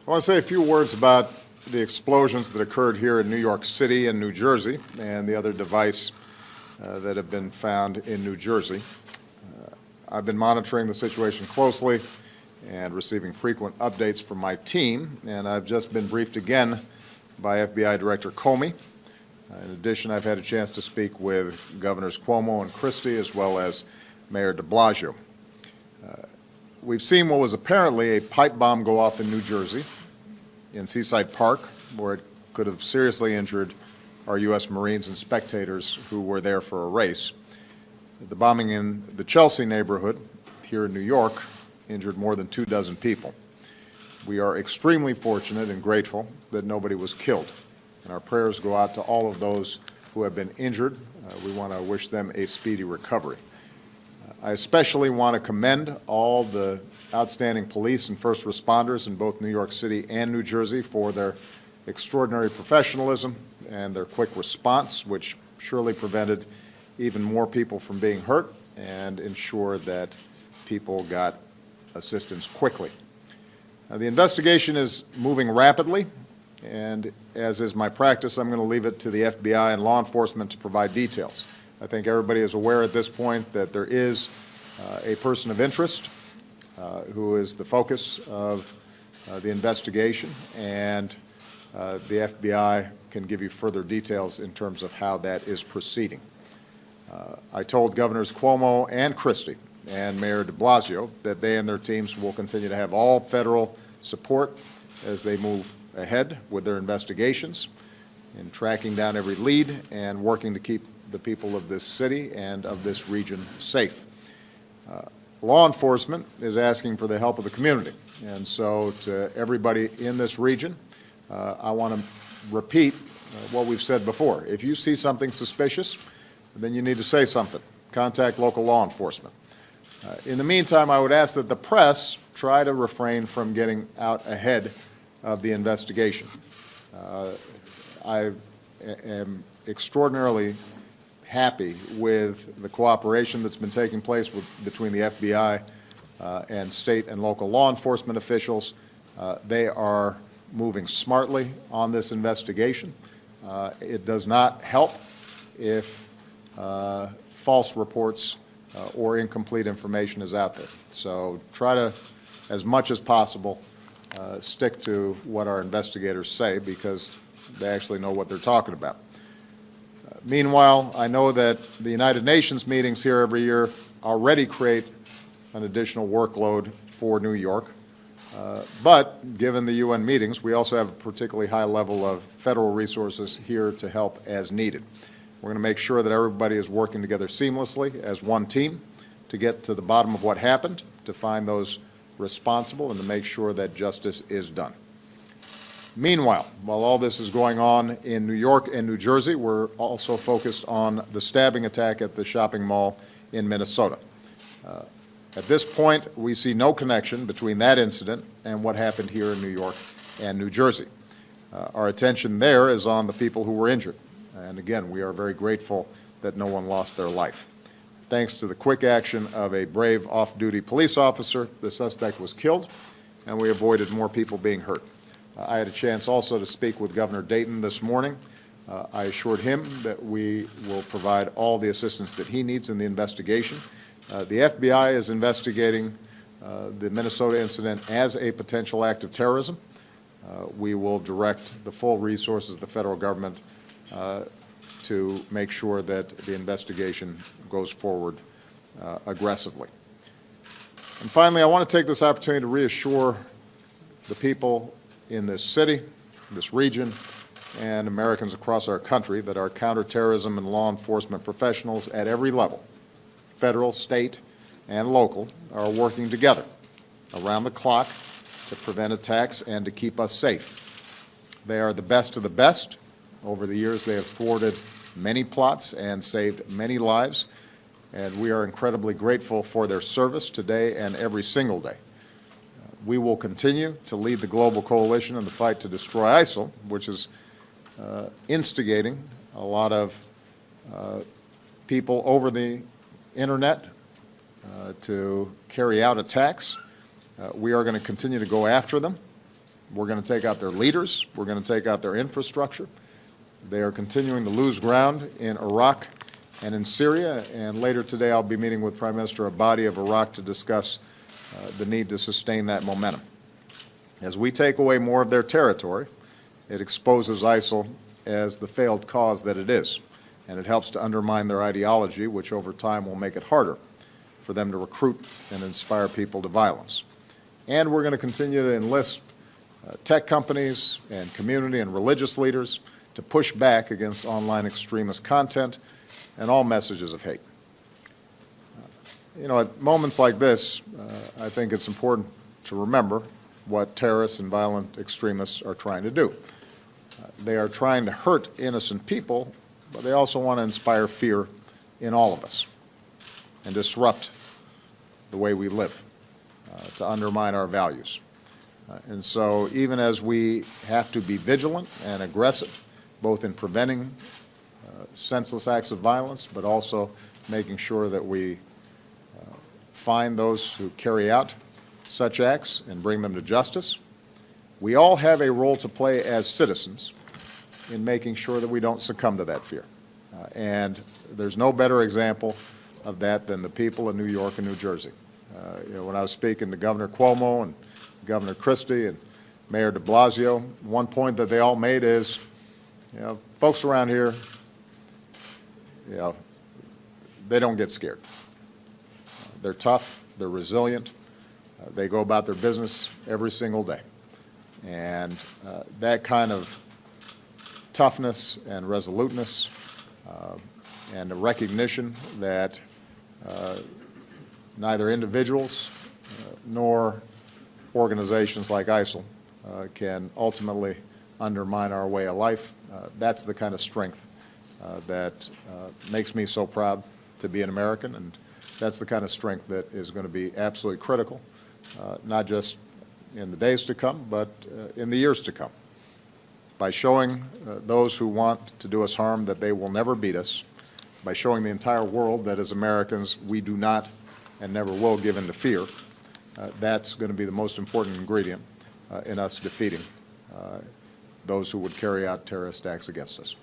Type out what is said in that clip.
I want to say a few words about the explosions that occurred here in New York City and New Jersey and the other device that have been found in New Jersey. I've been monitoring the situation closely and receiving frequent updates from my team, and I've just been briefed again by FBI Director Comey. In addition, I've had a chance to speak with Governors Cuomo and Christie as well as Mayor de Blasio. We've seen what was apparently a pipe bomb go off in New Jersey, in Seaside Park, where it could have seriously injured our U.S. Marines and spectators who were there for a race. The bombing in the Chelsea neighborhood here in New York injured more than 24 people. We are extremely fortunate and grateful that nobody was killed, and our prayers go out to all of those who have been injured. We want to wish them a speedy recovery. I especially want to commend all the outstanding police and first responders in both New York City and New Jersey for their extraordinary professionalism and their quick response, which surely prevented even more people from being hurt and ensured that people got assistance quickly. The investigation is moving rapidly, and as is my practice, I'm going to leave it to the FBI and law enforcement to provide details. I think everybody is aware at this point that there is a person of interest who is the focus of the investigation, and the FBI can give you further details in terms of how that is proceeding. I told Governors Cuomo and Christie and Mayor de Blasio that they and their teams will continue to have all federal support as they move ahead with their investigations in tracking down every lead and working to keep the people of this city and of this region safe. Law enforcement is asking for the help of the community, and so to everybody in this region, I want to repeat what we've said before. If you see something suspicious, then you need to say something. Contact local law enforcement. In the meantime, I would ask that the press try to refrain from getting out ahead of the investigation. I am extraordinarily happy with the cooperation that's been taking place between the FBI and state and local law enforcement officials. They are moving smartly on this investigation. It does not help if false reports or incomplete information is out there. So try to, as much as possible, stick to what our investigators say, because they actually know what they're talking about. Meanwhile, I know that the United Nations meetings here every year already create an additional workload for New York. But given the UN meetings, we also have a particularly high level of federal resources here to help as needed. We're going to make sure that everybody is working together seamlessly as one team to get to the bottom of what happened, to find those responsible, and to make sure that justice is done. Meanwhile, while all this is going on in New York and New Jersey, we're also focused on the stabbing attack at the shopping mall in Minnesota. At this point, we see no connection between that incident and what happened here in New York and New Jersey. Our attention there is on the people who were injured. And again, we are very grateful that no one lost their life. Thanks to the quick action of a brave off-duty police officer, the suspect was killed, and we avoided more people being hurt. I had a chance also to speak with Governor Dayton this morning. I assured him that we will provide all the assistance that he needs in the investigation. The FBI is investigating the Minnesota incident as a potential act of terrorism. We will direct the full resources of the federal government to make sure that the investigation goes forward aggressively. And finally, I want to take this opportunity to reassure the people in this city, this region, and Americans across our country that our counterterrorism and law enforcement professionals at every level, federal, state, and local, are working together around the clock to prevent attacks and to keep us safe. They are the best of the best. Over the years, they have thwarted many plots and saved many lives, and we are incredibly grateful for their service today and every single day. We will continue to lead the global coalition in the fight to destroy ISIL, which is instigating a lot of people over the internet to carry out attacks. We are going to continue to go after them. We're going to take out their leaders. We're going to take out their infrastructure. They are continuing to lose ground in Iraq and in Syria, and later today I'll be meeting with Prime Minister Abadi of Iraq to discuss the need to sustain that momentum. As we take away more of their territory, it exposes ISIL as the failed cause that it is, and it helps to undermine their ideology, which over time will make it harder for them to recruit and inspire people to violence. And we're going to continue to enlist tech companies and community and religious leaders to push back against online extremist content and all messages of hate. You know, at moments like this, I think it's important to remember what terrorists and violent extremists are trying to do. They are trying to hurt innocent people, but they also want to inspire fear in all of us and disrupt the way we live, to undermine our values. And so even as we have to be vigilant and aggressive, both in preventing senseless acts of violence, but also making sure that we find those who carry out such acts and bring them to justice, we all have a role to play as citizens in making sure that we don't succumb to that fear. And there's no better example of that than the people of New York and New Jersey. You know, when I was speaking to Governor Cuomo and Governor Christie and Mayor de Blasio, one point that they all made is, you know, folks around here, you know, they don't get scared. They're tough, they're resilient, they go about their business every single day. And that kind of toughness and resoluteness and the recognition that neither individuals nor organizations like ISIL can ultimately undermine our way of life. That's the kind of strength that makes me so proud to be an American, and that's the kind of strength that is going to be absolutely critical, not just in the days to come, but in the years to come. By showing those who want to do us harm that they will never beat us, by showing the entire world that as Americans we do not and never will give in to fear, that's going to be the most important ingredient in us defeating those who would carry out terrorist acts against us.